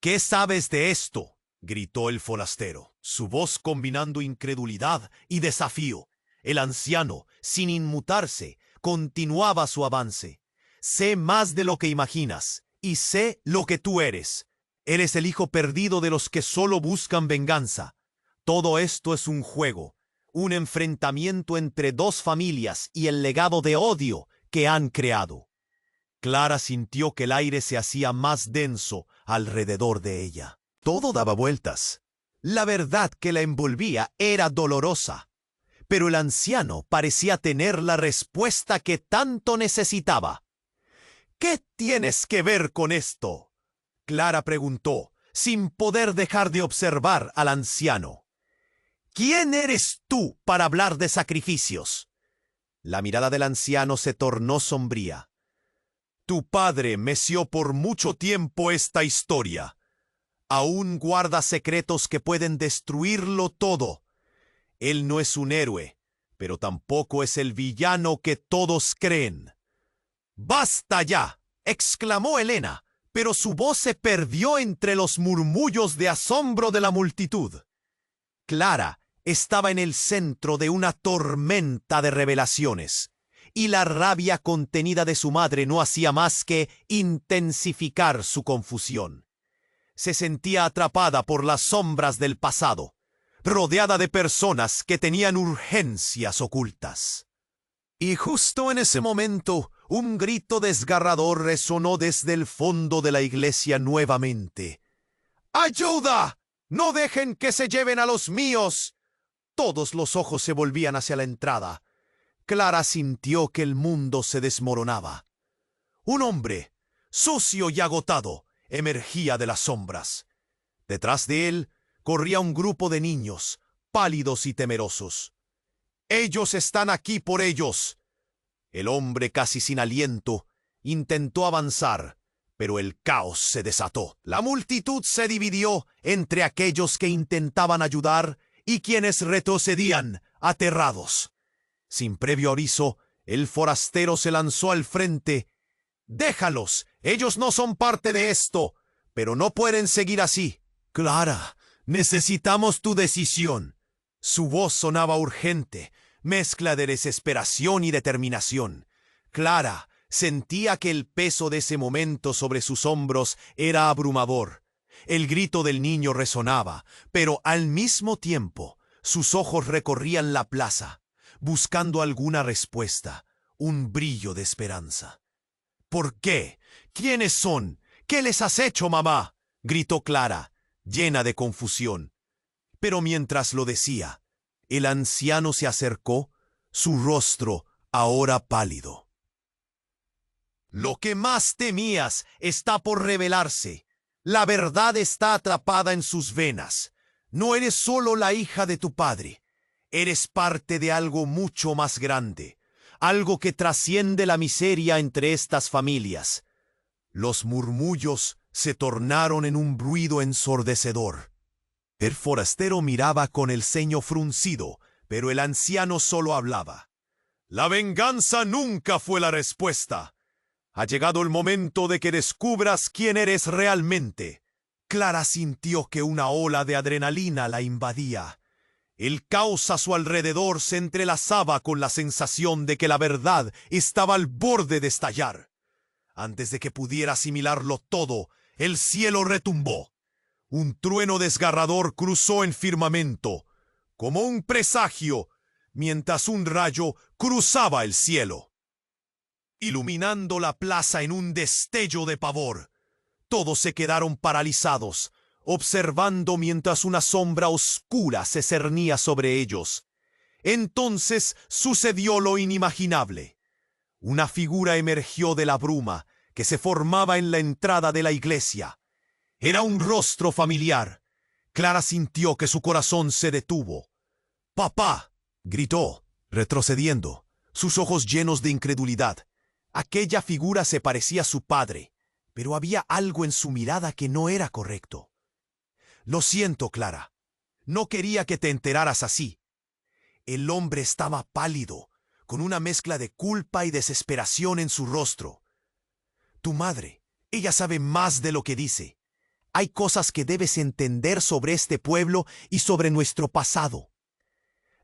S1: ¿Qué sabes de esto?, gritó el forastero, su voz combinando incredulidad y desafío. El anciano, sin inmutarse, continuaba su avance. Sé más de lo que imaginas, y sé lo que tú eres. Eres el hijo perdido de los que solo buscan venganza. Todo esto es un juego, un enfrentamiento entre dos familias y el legado de odio que han creado. Clara sintió que el aire se hacía más denso alrededor de ella. Todo daba vueltas. La verdad que la envolvía era dolorosa, pero el anciano parecía tener la respuesta que tanto necesitaba. ¿Qué tienes que ver con esto?, Clara preguntó, sin poder dejar de observar al anciano. ¿Quién eres tú para hablar de sacrificios? La mirada del anciano se tornó sombría. Tu padre meció por mucho tiempo esta historia. Aún guarda secretos que pueden destruirlo todo. Él no es un héroe, pero tampoco es el villano que todos creen. ¡Basta ya!, exclamó Helena, pero su voz se perdió entre los murmullos de asombro de la multitud. Clara estaba en el centro de una tormenta de revelaciones, y la rabia contenida de su madre no hacía más que intensificar su confusión. Se sentía atrapada por las sombras del pasado, rodeada de personas que tenían urgencias ocultas. Y justo en ese momento, un grito desgarrador resonó desde el fondo de la iglesia nuevamente. ¡Ayuda! ¡No dejen que se lleven a los míos! Todos los ojos se volvían hacia la entrada. Clara sintió que el mundo se desmoronaba. Un hombre, sucio y agotado, emergía de las sombras. Detrás de él corría un grupo de niños, pálidos y temerosos. «Ellos están aquí por ellos». El hombre, casi sin aliento, intentó avanzar, pero el caos se desató. La multitud se dividió entre aquellos que intentaban ayudar y quienes retrocedían, aterrados. Sin previo aviso, el forastero se lanzó al frente. «Déjalos, ellos no son parte de esto, pero no pueden seguir así». «Clara, necesitamos tu decisión». Su voz sonaba urgente, mezcla de desesperación y determinación. Clara sentía que el peso de ese momento sobre sus hombros era abrumador. El grito del niño resonaba, pero al mismo tiempo sus ojos recorrían la plaza, buscando alguna respuesta, un brillo de esperanza. «¿Por qué? ¿Quiénes son? ¿Qué les has hecho, mamá?», gritó Clara, llena de confusión. Pero mientras lo decía, el anciano se acercó, su rostro ahora pálido. «Lo que más temías está por revelarse. La verdad está atrapada en sus venas. No eres solo la hija de tu padre. Eres parte de algo mucho más grande, algo que trasciende la miseria entre estas familias». Los murmullos se tornaron en un ruido ensordecedor. El forastero miraba con el ceño fruncido, pero el anciano solo hablaba. La venganza nunca fue la respuesta. Ha llegado el momento de que descubras quién eres realmente. Clara sintió que una ola de adrenalina la invadía. El caos a su alrededor se entrelazaba con la sensación de que la verdad estaba al borde de estallar. Antes de que pudiera asimilarlo todo, el cielo retumbó. Un trueno desgarrador cruzó el firmamento, como un presagio, mientras un rayo cruzaba el cielo, iluminando la plaza en un destello de pavor. Todos se quedaron paralizados, observando mientras una sombra oscura se cernía sobre ellos. Entonces sucedió lo inimaginable. Una figura emergió de la bruma que se formaba en la entrada de la iglesia. Era un rostro familiar. Clara sintió que su corazón se detuvo. «¡Papá!», gritó, retrocediendo, sus ojos llenos de incredulidad. Aquella figura se parecía a su padre, pero había algo en su mirada que no era correcto. «Lo siento, Clara. No quería que te enteraras así». El hombre estaba pálido, con una mezcla de culpa y desesperación en su rostro. «Tu madre, ella sabe más de lo que dice. Hay cosas que debes entender sobre este pueblo y sobre nuestro pasado».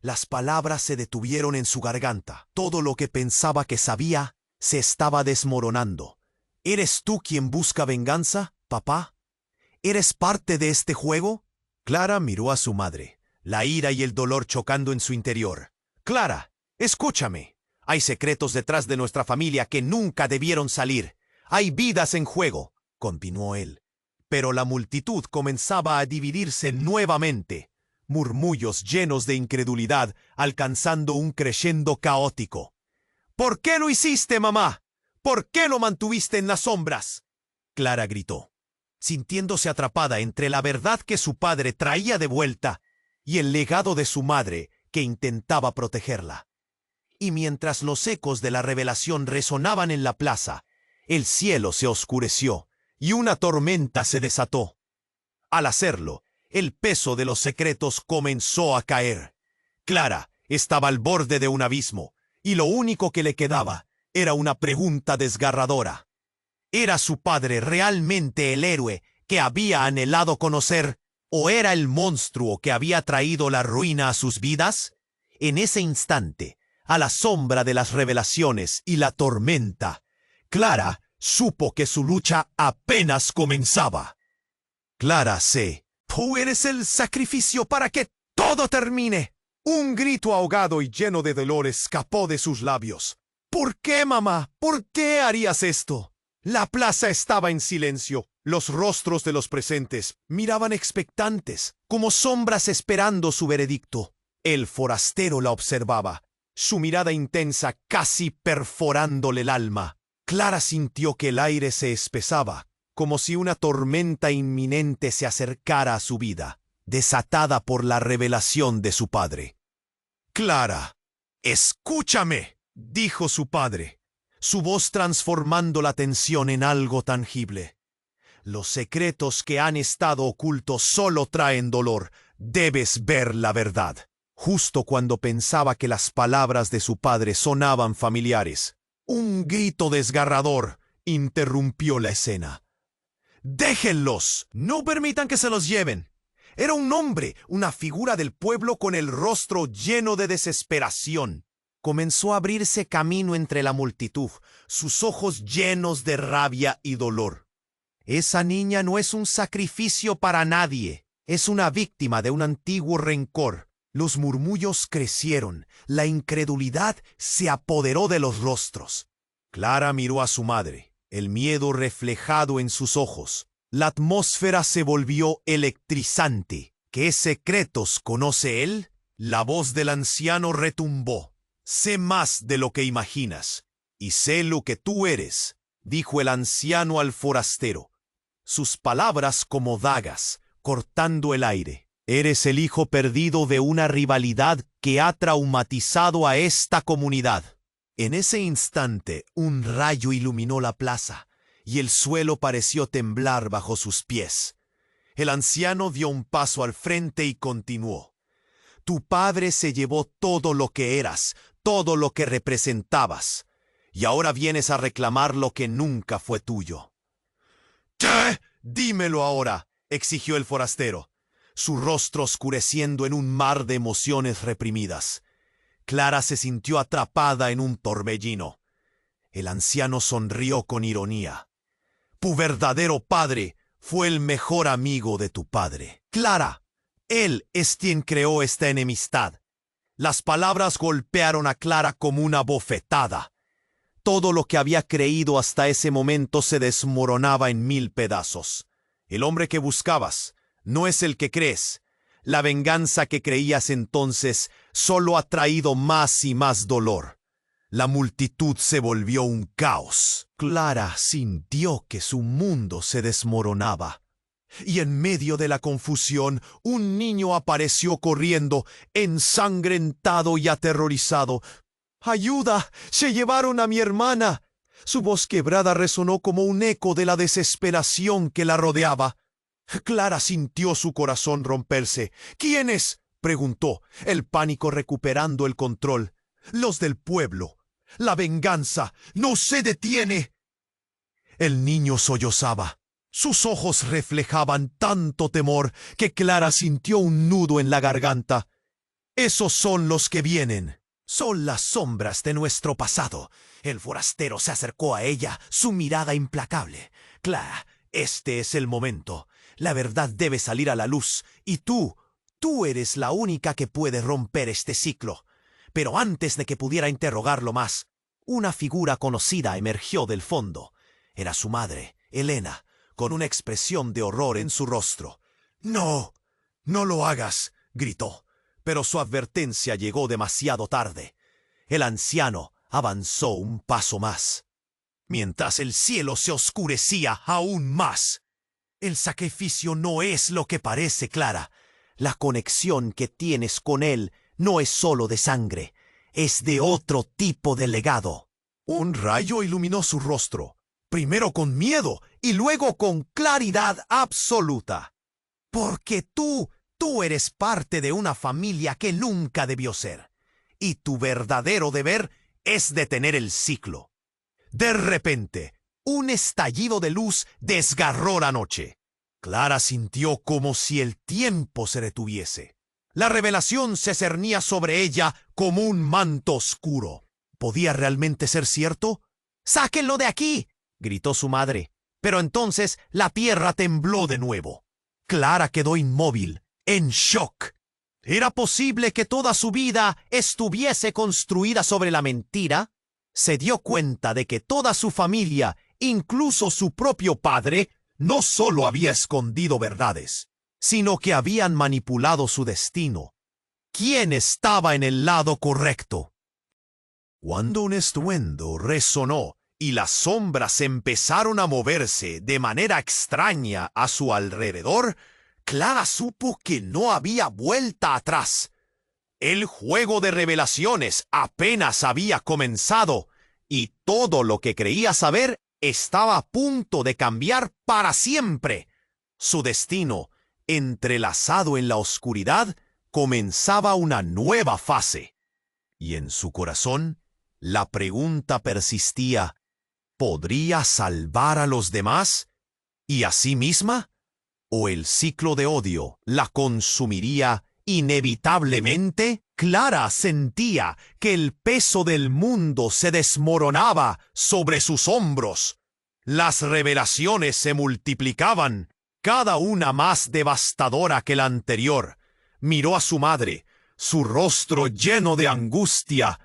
S1: Las palabras se detuvieron en su garganta. Todo lo que pensaba que sabía se estaba desmoronando. ¿Eres tú quien busca venganza, papá? ¿Eres parte de este juego? Clara miró a su madre, la ira y el dolor chocando en su interior. «Clara, escúchame. Hay secretos detrás de nuestra familia que nunca debieron salir. Hay vidas en juego», continuó él. Pero la multitud comenzaba a dividirse nuevamente. Murmullos llenos de incredulidad, alcanzando un crescendo caótico. «¿Por qué lo hiciste, mamá? ¿Por qué lo mantuviste en las sombras?», Clara gritó, sintiéndose atrapada entre la verdad que su padre traía de vuelta y el legado de su madre que intentaba protegerla. Y mientras los ecos de la revelación resonaban en la plaza, el cielo se oscureció y una tormenta se desató. Al hacerlo, el peso de los secretos comenzó a caer. Clara estaba al borde de un abismo, y lo único que le quedaba era una pregunta desgarradora. ¿Era su padre realmente el héroe que había anhelado conocer, o era el monstruo que había traído la ruina a sus vidas? En ese instante, a la sombra de las revelaciones y la tormenta, Clara supo que su lucha apenas comenzaba. «Clara C., tú eres el sacrificio para que todo termine». Un grito ahogado y lleno de dolor escapó de sus labios. «¿Por qué, mamá? ¿Por qué harías esto?». La plaza estaba en silencio. Los rostros de los presentes miraban expectantes, como sombras esperando su veredicto. El forastero la observaba, su mirada intensa casi perforándole el alma. Clara sintió que el aire se espesaba, como si una tormenta inminente se acercara a su vida, desatada por la revelación de su padre. «Clara, escúchame», dijo su padre, su voz transformando la tensión en algo tangible. «Los secretos que han estado ocultos solo traen dolor. Debes ver la verdad». Justo cuando pensaba que las palabras de su padre sonaban familiares, un grito desgarrador interrumpió la escena. «¡Déjenlos! ¡No permitan que se los lleven!». Era un hombre, una figura del pueblo con el rostro lleno de desesperación. Comenzó a abrirse camino entre la multitud, sus ojos llenos de rabia y dolor. «Esa niña no es un sacrificio para nadie, es una víctima de un antiguo rencor». Los murmullos crecieron, la incredulidad se apoderó de los rostros. Clara miró a su madre, el miedo reflejado en sus ojos. La atmósfera se volvió electrizante. ¿Qué secretos conoce él? La voz del anciano retumbó. «Sé más de lo que imaginas, y sé lo que tú eres», dijo el anciano al forastero, sus palabras como dagas, cortando el aire. «Eres el hijo perdido de una rivalidad que ha traumatizado a esta comunidad». En ese instante, un rayo iluminó la plaza, y el suelo pareció temblar bajo sus pies. El anciano dio un paso al frente y continuó. Tu padre se llevó todo lo que eras, todo lo que representabas, y ahora vienes a reclamar lo que nunca fue tuyo. ¿Qué? Dímelo ahora, exigió el forastero, su rostro oscureciendo en un mar de emociones reprimidas. Clara se sintió atrapada en un torbellino. El anciano sonrió con ironía. Tu verdadero padre fue el mejor amigo de tu padre. Clara, él es quien creó esta enemistad. Las palabras golpearon a Clara como una bofetada. Todo lo que había creído hasta ese momento se desmoronaba en 1000 pedazos. El hombre que buscabas no es el que crees. La venganza que creías entonces solo ha traído más y más dolor. La multitud se volvió un caos. Clara sintió que su mundo se desmoronaba. Y en medio de la confusión, un niño apareció corriendo, ensangrentado y aterrorizado. ¡Ayuda! ¡Se llevaron a mi hermana! Su voz quebrada resonó como un eco de la desesperación que la rodeaba. Clara sintió su corazón romperse. ¿Quiénes?, preguntó, el pánico recuperando el control. Los del pueblo. La venganza no se detiene. El niño sollozaba. Sus ojos reflejaban tanto temor que Clara sintió un nudo en la garganta. Esos son los que vienen. Son las sombras de nuestro pasado. El forastero se acercó a ella, su mirada implacable. Clara, este es el momento. La verdad debe salir a la luz, y tú eres la única que puede romper este ciclo. Pero antes de que pudiera interrogarlo más, una figura conocida emergió del fondo. Era su madre, Elena, con una expresión de horror en su rostro. «No, no lo hagas», gritó, pero su advertencia llegó demasiado tarde. El anciano avanzó un paso más, mientras el cielo se oscurecía aún más. El sacrificio no es lo que parece, Clara. La conexión que tienes con él no es solo de sangre, es de otro tipo de legado. Un rayo iluminó su rostro, primero con miedo y luego con claridad absoluta. Porque tú eres parte de una familia que nunca debió ser, y tu verdadero deber es detener el ciclo. De repente, un estallido de luz desgarró la noche. Clara sintió como si el tiempo se detuviese. La revelación se cernía sobre ella como un manto oscuro. ¿Podía realmente ser cierto? «¡Sáquenlo de aquí!», gritó su madre. Pero entonces la tierra tembló de nuevo. Clara quedó inmóvil, en shock. ¿Era posible que toda su vida estuviese construida sobre la mentira? Se dio cuenta de que toda su familia, incluso su propio padre, no solo había escondido verdades, sino que habían manipulado su destino. ¿Quién estaba en el lado correcto? Cuando un estruendo resonó y las sombras empezaron a moverse de manera extraña a su alrededor, Clara supo que no había vuelta atrás. El juego de revelaciones apenas había comenzado, y todo lo que creía saber estaba a punto de cambiar para siempre. Su destino, entrelazado en la oscuridad, comenzaba una nueva fase. Y en su corazón, la pregunta persistía: ¿podría salvar a los demás y a sí misma? ¿O el ciclo de odio la consumiría inevitablemente? Clara sentía que el peso del mundo se desmoronaba sobre sus hombros. Las revelaciones se multiplicaban, cada una más devastadora que la anterior. Miró a su madre, su rostro lleno de angustia.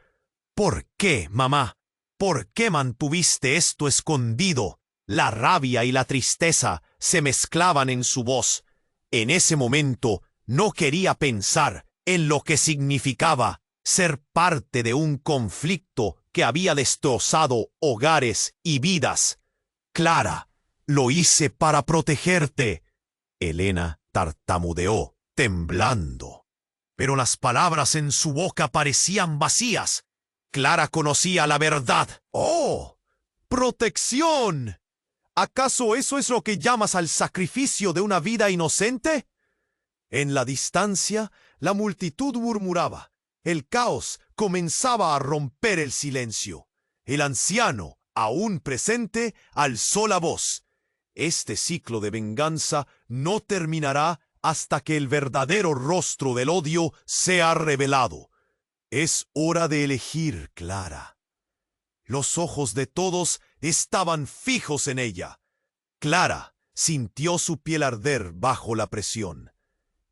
S1: ¿Por qué, mamá? ¿Por qué mantuviste esto escondido? La rabia y la tristeza se mezclaban en su voz. En ese momento no quería pensar en lo que significaba ser parte de un conflicto que había destrozado hogares y vidas. «Clara, lo hice para protegerte», Elena tartamudeó, temblando. Pero las palabras en su boca parecían vacías. Clara conocía la verdad. «¡Oh! ¡Protección!». ¿Acaso eso es lo que llamas al sacrificio de una vida inocente? En la distancia, la multitud murmuraba. El caos comenzaba a romper el silencio. El anciano, aún presente, alzó la voz. Este ciclo de venganza no terminará hasta que el verdadero rostro del odio sea revelado. Es hora de elegir, Clara. Los ojos de todos estaban fijos en ella. Clara sintió su piel arder bajo la presión.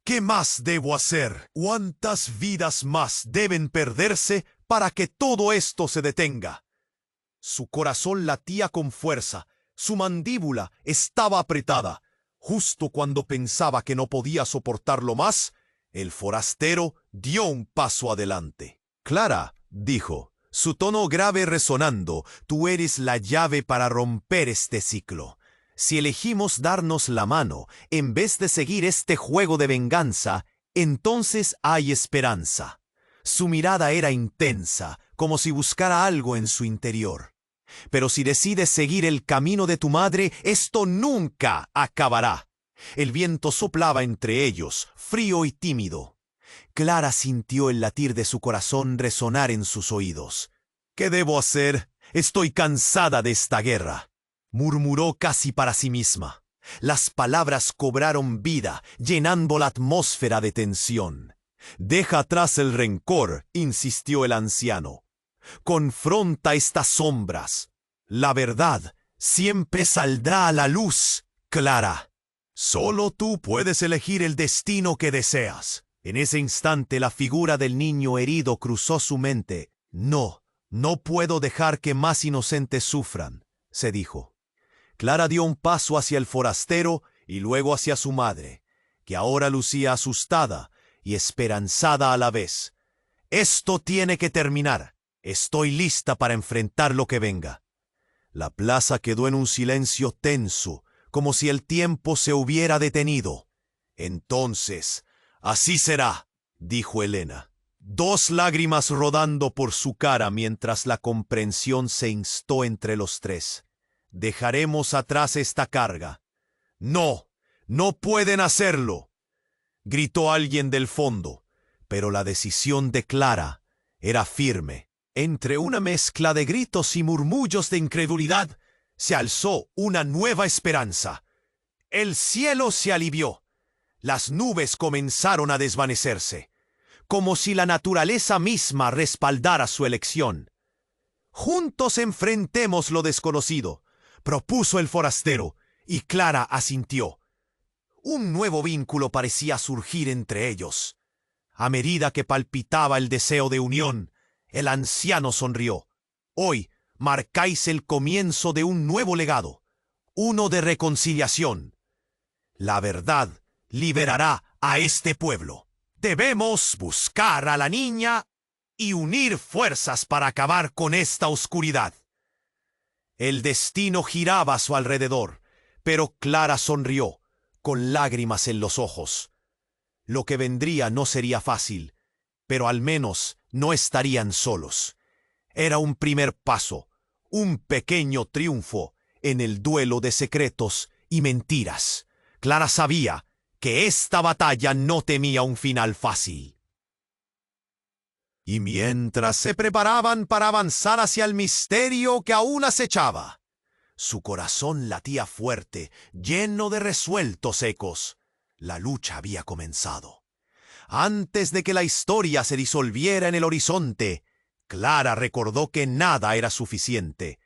S1: ¿Qué más debo hacer? ¿Cuántas vidas más deben perderse para que todo esto se detenga? Su corazón latía con fuerza, su mandíbula estaba apretada. Justo cuando pensaba que no podía soportarlo más, el forastero dio un paso adelante. Clara, dijo, su tono grave resonando, tú eres la llave para romper este ciclo. Si elegimos darnos la mano, en vez de seguir este juego de venganza, entonces hay esperanza. Su mirada era intensa, como si buscara algo en su interior. Pero si decides seguir el camino de tu madre, esto nunca acabará. El viento soplaba entre ellos, frío y tímido. Clara sintió el latir de su corazón resonar en sus oídos. ¿Qué debo hacer? Estoy cansada de esta guerra, murmuró casi para sí misma. Las palabras cobraron vida, llenando la atmósfera de tensión. Deja atrás el rencor, insistió el anciano. Confronta estas sombras. La verdad siempre saldrá a la luz, Clara. Solo tú puedes elegir el destino que deseas. En ese instante la figura del niño herido cruzó su mente. No puedo dejar que más inocentes sufran, se dijo. Clara dio un paso hacia el forastero y luego hacia su madre, que ahora lucía asustada y esperanzada a la vez. Esto tiene que terminar. Estoy lista para enfrentar lo que venga. La plaza quedó en un silencio tenso, como si el tiempo se hubiera detenido. Entonces, así será, dijo Helena. 2 lágrimas rodando por su cara mientras la comprensión se instó entre los tres. Dejaremos atrás esta carga. No pueden hacerlo, gritó alguien del fondo, pero la decisión de Clara era firme. Entre una mezcla de gritos y murmullos de incredulidad, se alzó una nueva esperanza. El cielo se alivió. Las nubes comenzaron a desvanecerse, como si la naturaleza misma respaldara su elección. Juntos enfrentemos lo desconocido, propuso el forastero, y Clara asintió. Un nuevo vínculo parecía surgir entre ellos. A medida que palpitaba el deseo de unión, el anciano sonrió. Hoy marcáis el comienzo de un nuevo legado, uno de reconciliación. La verdad liberará a este pueblo. Debemos buscar a la niña y unir fuerzas para acabar con esta oscuridad. El destino giraba a su alrededor, pero Clara sonrió, con lágrimas en los ojos. Lo que vendría no sería fácil, pero al menos no estarían solos. Era un primer paso, un pequeño triunfo en el duelo de secretos y mentiras. Clara sabía que esta batalla no temía un final fácil. Y mientras se preparaban para avanzar hacia el misterio que aún acechaba, su corazón latía fuerte, lleno de resueltos ecos. La lucha había comenzado. Antes de que la historia se disolviera en el horizonte, Clara recordó que nada era suficiente.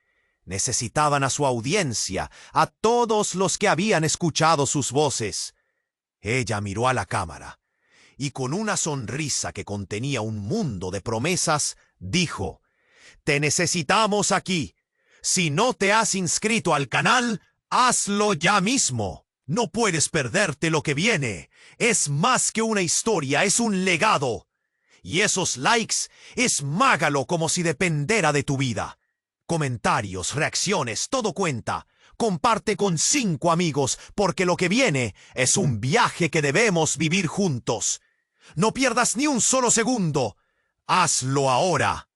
S1: Necesitaban a su audiencia, a todos los que habían escuchado sus voces. Ella miró a la cámara y con una sonrisa que contenía un mundo de promesas, dijo: «Te necesitamos aquí. Si no te has inscrito al canal, hazlo ya mismo. No puedes perderte lo que viene. Es más que una historia, es un legado. Y esos likes, esmágalo como si dependiera de tu vida. Comentarios, reacciones, todo cuenta. Comparte con 5 amigos, porque lo que viene es un viaje que debemos vivir juntos. No pierdas ni un solo segundo. Hazlo ahora».